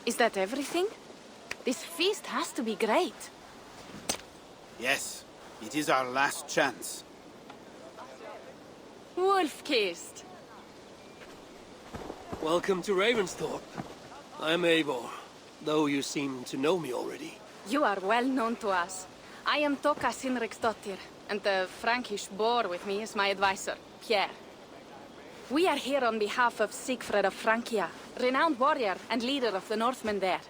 Is that everything? This feast has to be great. Yes, it is our last chance. Wolf-kissed. Welcome to Ravensthorpe. I'm Eivor, though you seem to know me already. You are well known to us. I am Toka Sinriksdottir, and the Frankish boar with me is my advisor, Pierre. We are here on behalf of Sigfred of Francia, renowned warrior and leader of the Northmen there.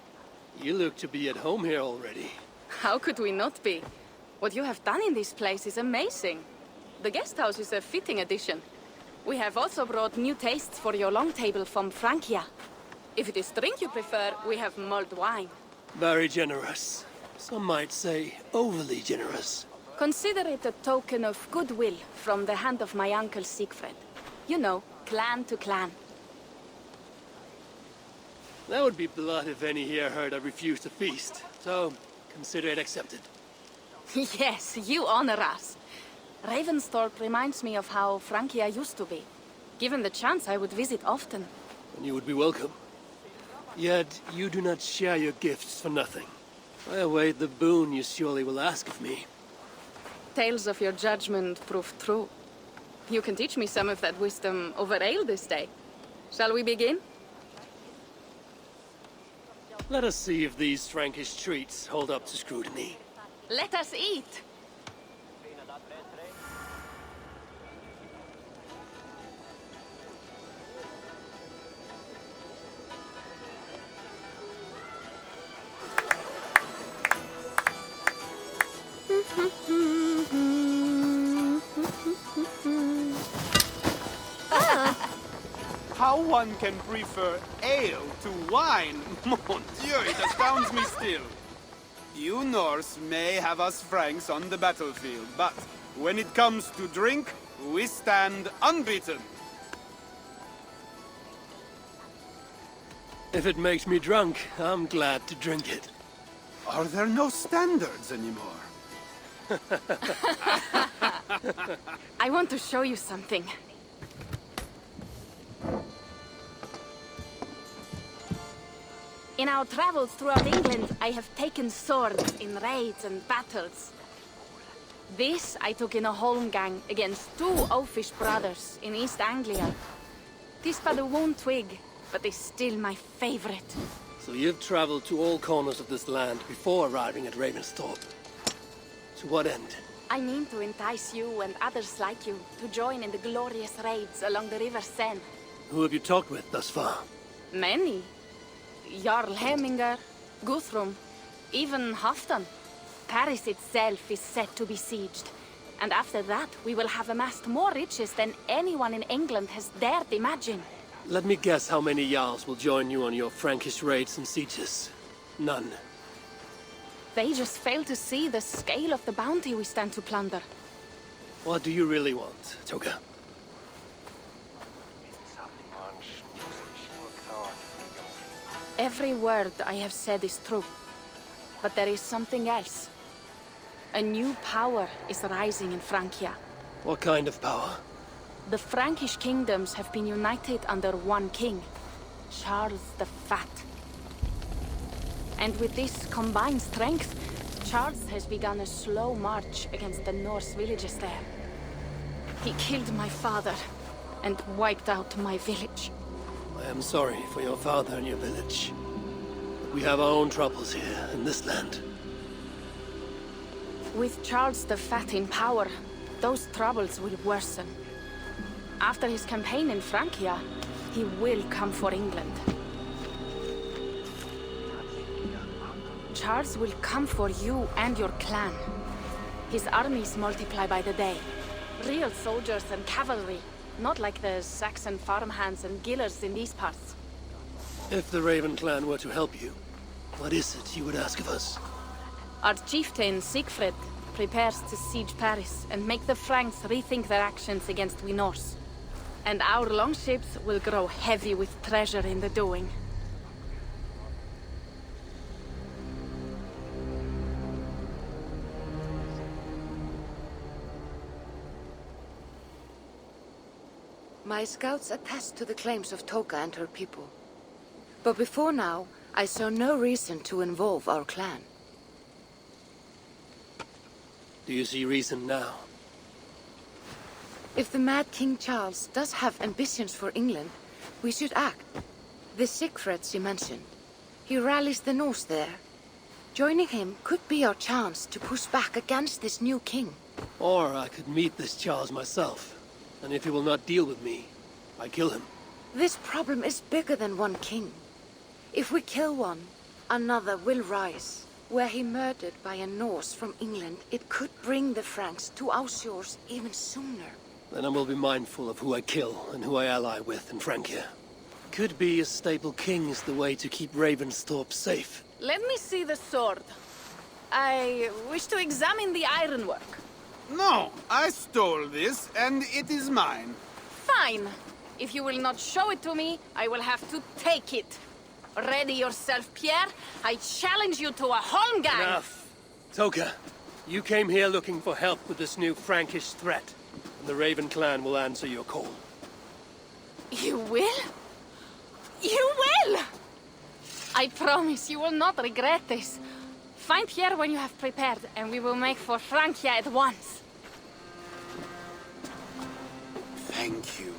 You look to be at home here already. How could we not be? What you have done in this place is amazing. The guest house is a fitting addition. We have also brought new tastes for your long table from Francia. If it is drink you prefer, we have mulled wine. Very generous. Some might say overly generous. Consider it a token of goodwill from the hand of my uncle Sigfred. You know, clan to clan. That would be blood if any here heard I refused to feast, so consider it accepted. Yes, you honor us. Ravensthorpe reminds me of how Francia used to be. Given the chance, I would visit often. And you would be welcome. Yet you do not share your gifts for nothing. I await the boon you surely will ask of me. Tales of your judgment prove true. You can teach me some of that wisdom over ale this day. Shall we begin? Let us see if these Frankish treats hold up to scrutiny. Let us eat! How one can prefer ale to wine? Mon Dieu, it astounds me still. You Norse may have us Franks on the battlefield, but when it comes to drink, we stand unbeaten. If it makes me drunk, I'm glad to drink it. Are there no standards anymore? I want to show you something. In our travels throughout England, I have taken swords in raids and battles. This I took in a holmgang against two oafish brothers in East Anglia. Tis but a wound twig, but is still my favorite. So you've traveled to all corners of this land before arriving at Ravensthorpe. To what end? I mean to entice you and others like you to join in the glorious raids along the River Seine. Who have you talked with thus far? Many. Jarl Heminger, Guthrum, even Halfdan. Paris itself is set to be sieged. And after that, we will have amassed more riches than anyone in England has dared imagine. Let me guess how many Jarls will join you on your Frankish raids and sieges. None. They just fail to see the scale of the bounty we stand to plunder. What do you really want, Toka? Every word I have said is true. But there is something else. A new power is rising in Francia. What kind of power? The Frankish kingdoms have been united under one king, Charles the Fat. And with this combined strength, Charles has begun a slow march against the Norse villages there. He killed my father and wiped out my village. I am sorry for your father and your village. But we have our own troubles here in this land. With Charles the Fat in power, those troubles will worsen. After his campaign in Francia, he will come for England. Charles will come for you and your clan. His armies multiply by the day. Real soldiers and cavalry, not like the Saxon farmhands and gillers in these parts. If the Raven clan were to help you, what is it you would ask of us? Our chieftain, Sigfred, prepares to siege Paris and make the Franks rethink their actions against we Norse. And our longships will grow heavy with treasure in the doing. My scouts attest to the claims of Toka and her people. But before now, I saw no reason to involve our clan. Do you see reason now? If the Mad King Charles does have ambitions for England, we should act. The Siegfrieds you mentioned. He rallies the Norse there. Joining him could be our chance to push back against this new king. Or I could meet this Charles myself. And if he will not deal with me, I kill him. This problem is bigger than one king. If we kill one, another will rise. Were he murdered by a Norse from England, it could bring the Franks to our shores even sooner. Then I will be mindful of who I kill and who I ally with in Francia. Could be a stable king is the way to keep Ravensthorpe safe. Let me see the sword. I wish to examine the ironwork. No, I stole this, and it is mine. Fine. If you will not show it to me, I will have to take it. Ready yourself, Pierre. I challenge you to a holmgang. Enough. Toka, you came here looking for help with this new Frankish threat. And the Raven clan will answer your call. You will? You will! I promise you will not regret this. Find Pierre when you have prepared, and we will make for Francia at once. Thank you.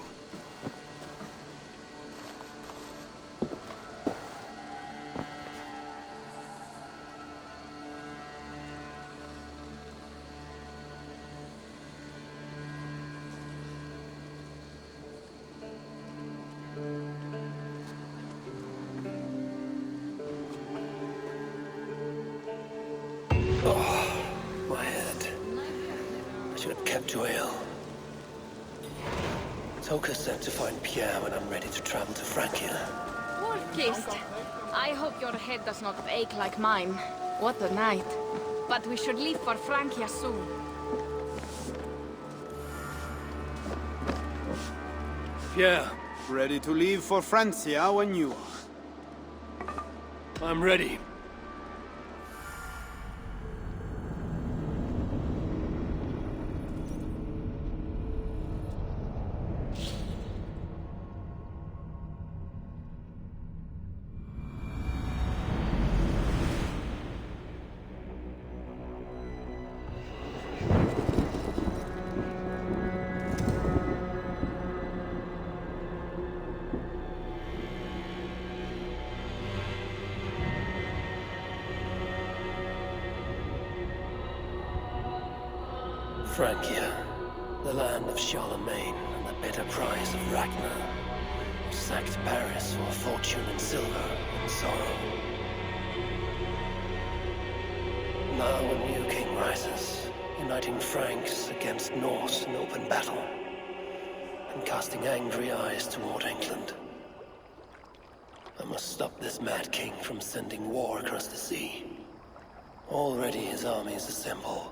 My head. I should have kept to ale. Toka said to find Pierre when I'm ready to travel to Francia. Wolf-kissed. I hope your head does not ache like mine. What a night. But we should leave for Francia soon. Pierre, Ready to leave for Francia when you are. I'm ready. Francia, the land of Charlemagne and the bitter price of Ragnar, who sacked Paris for a fortune in silver and sorrow. Now a new king rises, uniting Franks against Norse in open battle, and casting angry eyes toward England. I must stop this mad king from sending war across the sea. Already his armies assemble,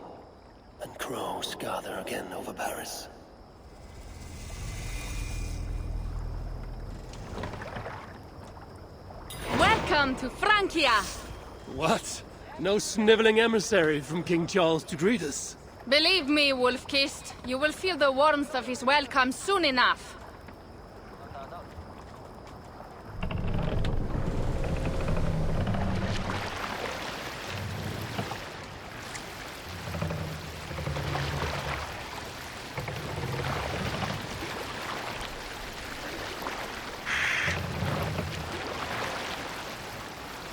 and crows gather again over Paris. Welcome to Francia! What? No sniveling emissary from King Charles to greet us? Believe me, Wolf-kissed, you will feel the warmth of his welcome soon enough.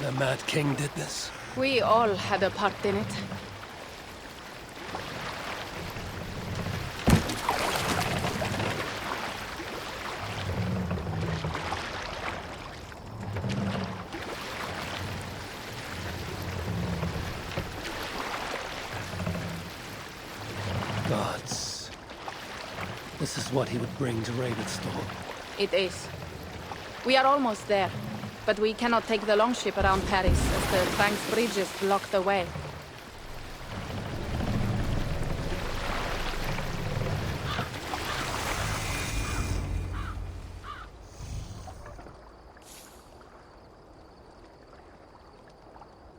The Mad King did this. We all had a part in it. Gods. This is what he would bring to Ravensthorpe. It is. We are almost there, but we cannot take the longship around Paris as the Franks' bridges block the way.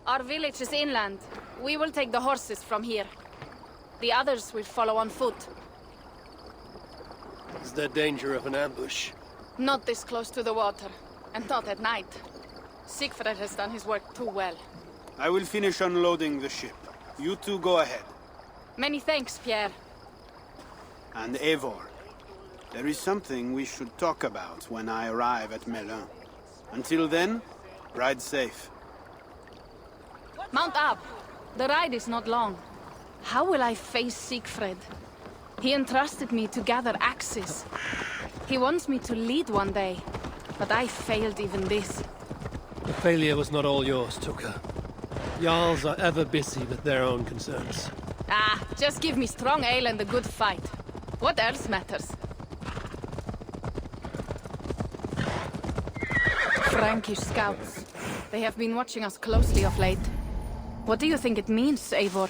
Our village is inland. We will take the horses from here. The others will follow on foot. Is there danger of an ambush? Not this close to the water, and not at night. Siegfried has done his work too well. I will finish unloading the ship. You two go ahead. Many thanks, Pierre. And Eivor, there is something we should talk about when I arrive at Melon. Until then, ride safe. Mount up. The ride is not long. How will I face Siegfried? He entrusted me to gather axes. He wants me to lead one day, but I failed even this. The failure was not all yours, Tuka. Jarls are ever busy with their own concerns. Ah, just give me strong ale and a good fight. What else matters? Frankish scouts. They have been watching us closely of late. What do you think it means, Eivor?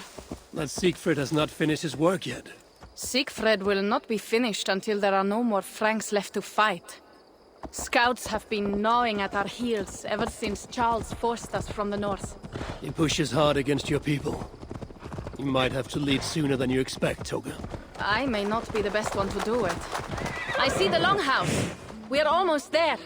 That Siegfried has not finished his work yet. Siegfried will not be finished until there are no more Franks left to fight. Scouts have been gnawing at our heels ever since Charles forced us from the north. He pushes hard against your people. You might have to lead sooner than you expect, Toga. I may not be the best one to do it. I see the longhouse. We are almost there.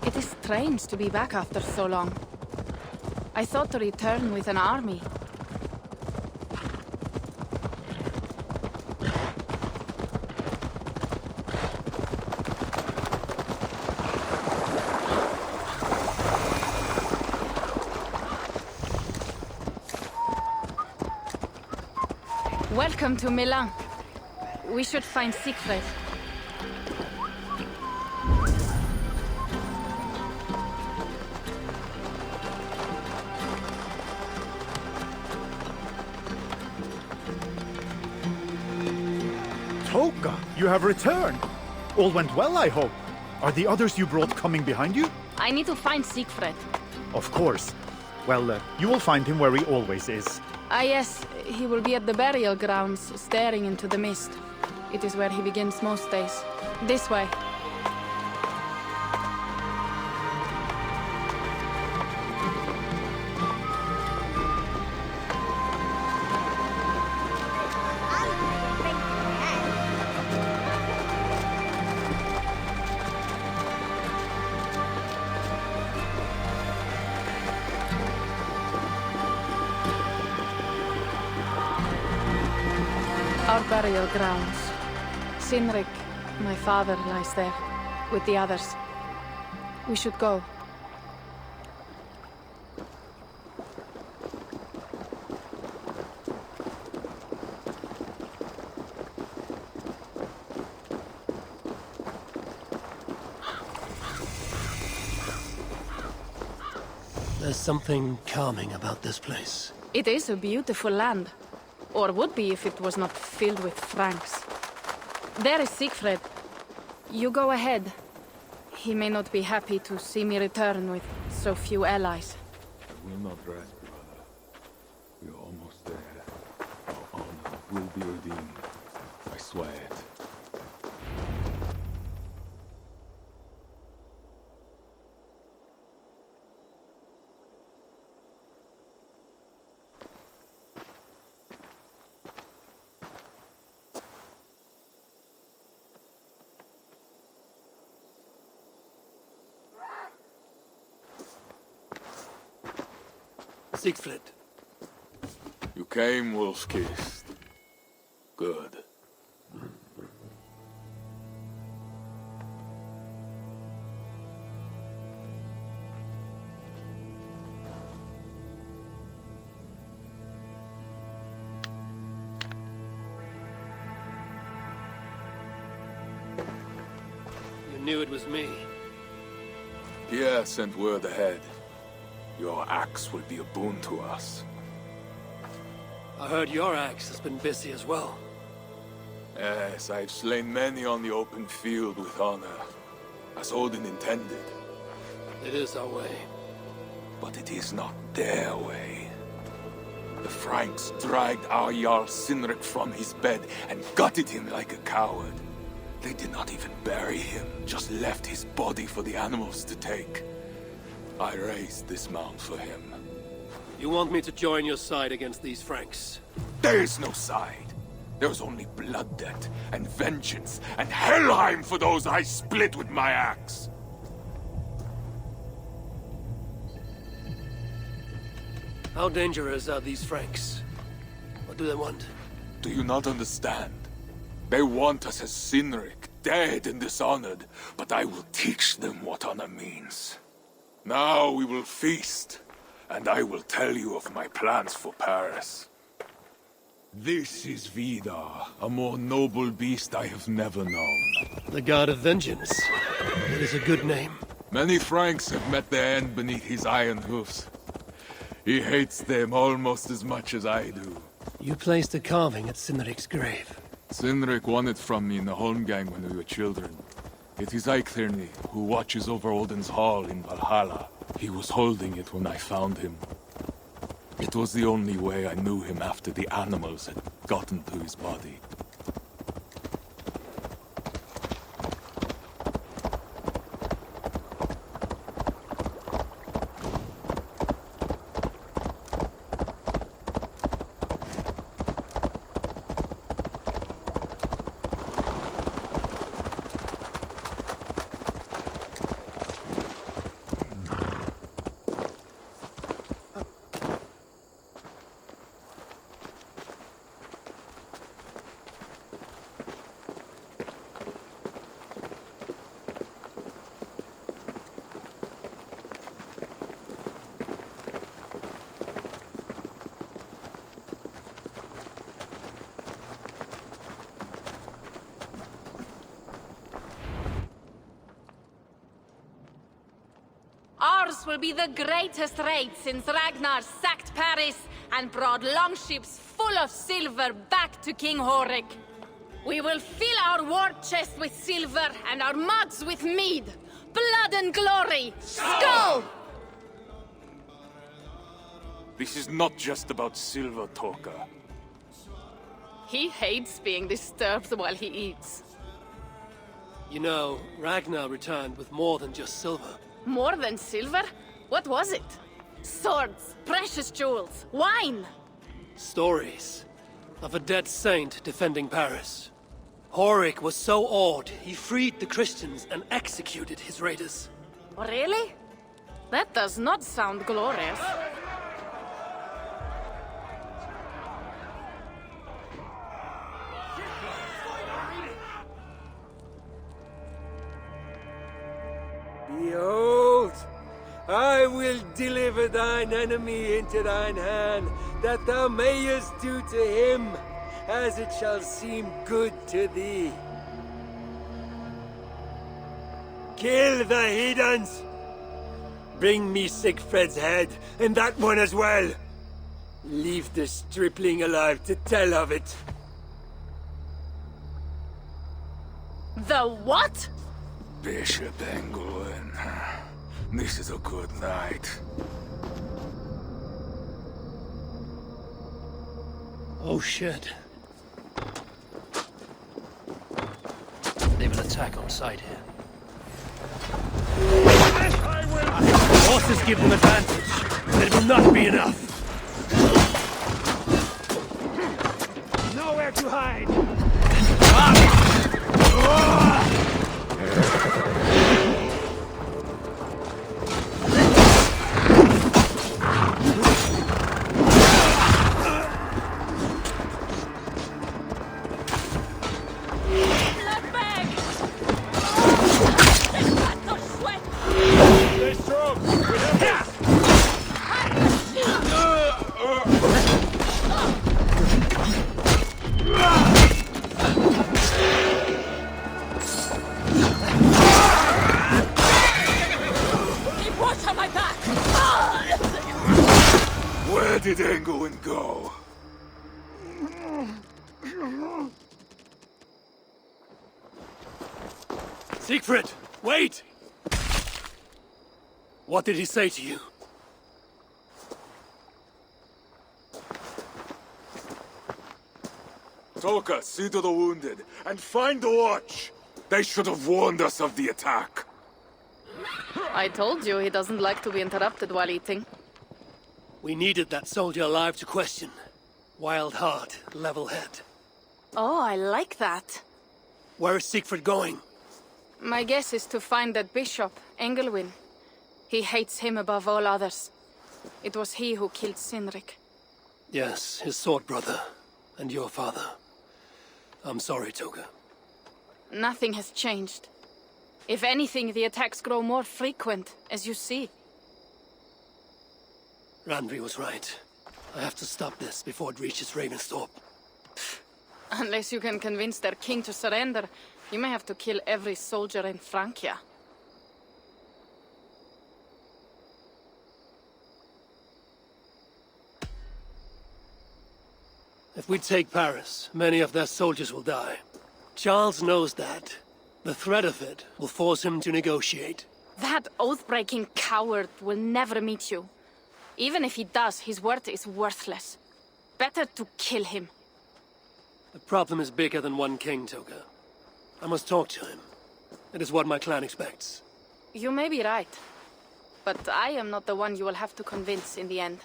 It is strange to be back after so long. I thought to return with an army. Welcome to Melon. We should find Siegfried. Toka, you have returned. All went well, I hope. Are the others you brought coming behind you? I need to find Siegfried. Of course. Well, you will find him where he always is. Ah yes, he will be at the burial grounds, staring into the mist. It is where he begins most days. This way. Our burial grounds. Sinrik, my father, lies there, with the others. We should go. There's something calming about this place. It is a beautiful land. Or would be if it was not filled with Franks. There is Siegfried. You go ahead. He may not be happy to see me return with so few allies. I will not rest, brother. We are almost there. Our honor will be redeemed. I swear it. Siegfried. You came wolf-kissed. Good. You knew it was me. Pierre sent word ahead. Your axe will be a boon to us. I heard your axe has been busy as well. Yes, I've slain many on the open field with honor. as Odin intended. It is our way. But it is not their way. The Franks dragged our Jarl Sinric from his bed and gutted him like a coward. They did not even bury him, just left his body for the animals to take. I raised this mound for him. You want me to join your side against these Franks? There is no side. There's only blood debt, and vengeance, and Helheim for those I split with my axe. How dangerous are these Franks? What do they want? Do you not understand? They want us as Sinric, dead and dishonored, but I will teach them what honor means. Now we will feast, and I will tell you of my plans for Paris. This is Vidar, a more noble beast I have never known. The God of Vengeance. It is a good name. Many Franks have met their end beneath his iron hoofs. He hates them almost as much as I do. You placed a carving at Sinric's grave. Sinric won it from me in the Holmgang when we were children. It is Eikthirni, who watches over Odin's hall in Valhalla. He was holding it when I found him. It was the only way I knew him after the animals had gotten to his body. Ours will be the greatest raid since Ragnar sacked Paris and brought longships full of silver back to King Horik. We will fill our war chest with silver and our mugs with mead. Blood and glory! Skull! This is not just about silver, Torka. He hates being disturbed while he eats. You know, Ragnar returned with more than just silver. More than silver? What was it? Swords, precious jewels, wine! Stories of a dead saint defending Paris. Horik was so awed, he freed the Christians and executed his raiders. Really? That does not sound glorious. Behold, I will deliver thine enemy into thine hand, that thou mayest do to him as it shall seem good to thee. Kill the heathens! Bring me Sigfred's head, and that one as well! Leave the stripling alive to tell of it. The what? Bishop Engulin. This is a good night. Oh shit. They will attack on sight here. Horses give them advantage, but it will not be enough. Nowhere to hide! Where did Engulin go? Siegfried! Wait! What did he say to you? Toka, see to the wounded, and find the watch! They should have warned us of the attack. I told you he doesn't like to be interrupted while eating. We needed that soldier alive to question. Wild heart, level head. Oh, I like that. Where is Siegfried going? My guess is to find that bishop, Engelwin. He hates him above all others. It was he who killed Cynric. Yes, his sword brother. And your father. I'm sorry, Toga. Nothing has changed. If anything, the attacks grow more frequent, as you see. Randvi was right. I have to stop this before it reaches Ravensthorpe. Unless you can convince their king to surrender, you may have to kill every soldier in Francia. If we take Paris, many of their soldiers will die. Charles knows that. The threat of it will force him to negotiate. That oath-breaking coward will never meet you. Even if he does, his word is worthless. Better to kill him. The problem is bigger than one king, Toga. I must talk to him. It is what my clan expects. You may be right. But I am not the one you will have to convince in the end.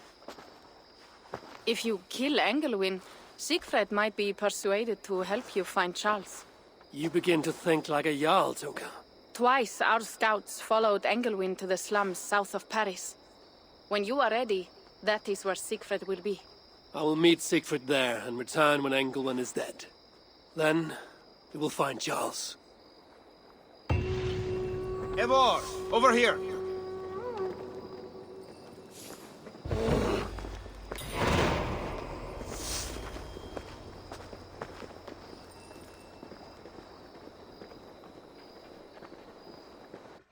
If you kill Engelwin, Siegfried might be persuaded to help you find Charles. You begin to think like a Jarl, Toga. Twice our scouts followed Engelwin to the slums south of Paris. When you are ready, that is where Siegfried will be. I will meet Siegfried there and return when Engelwin is dead. Then, we will find Charles. Eivor, over here!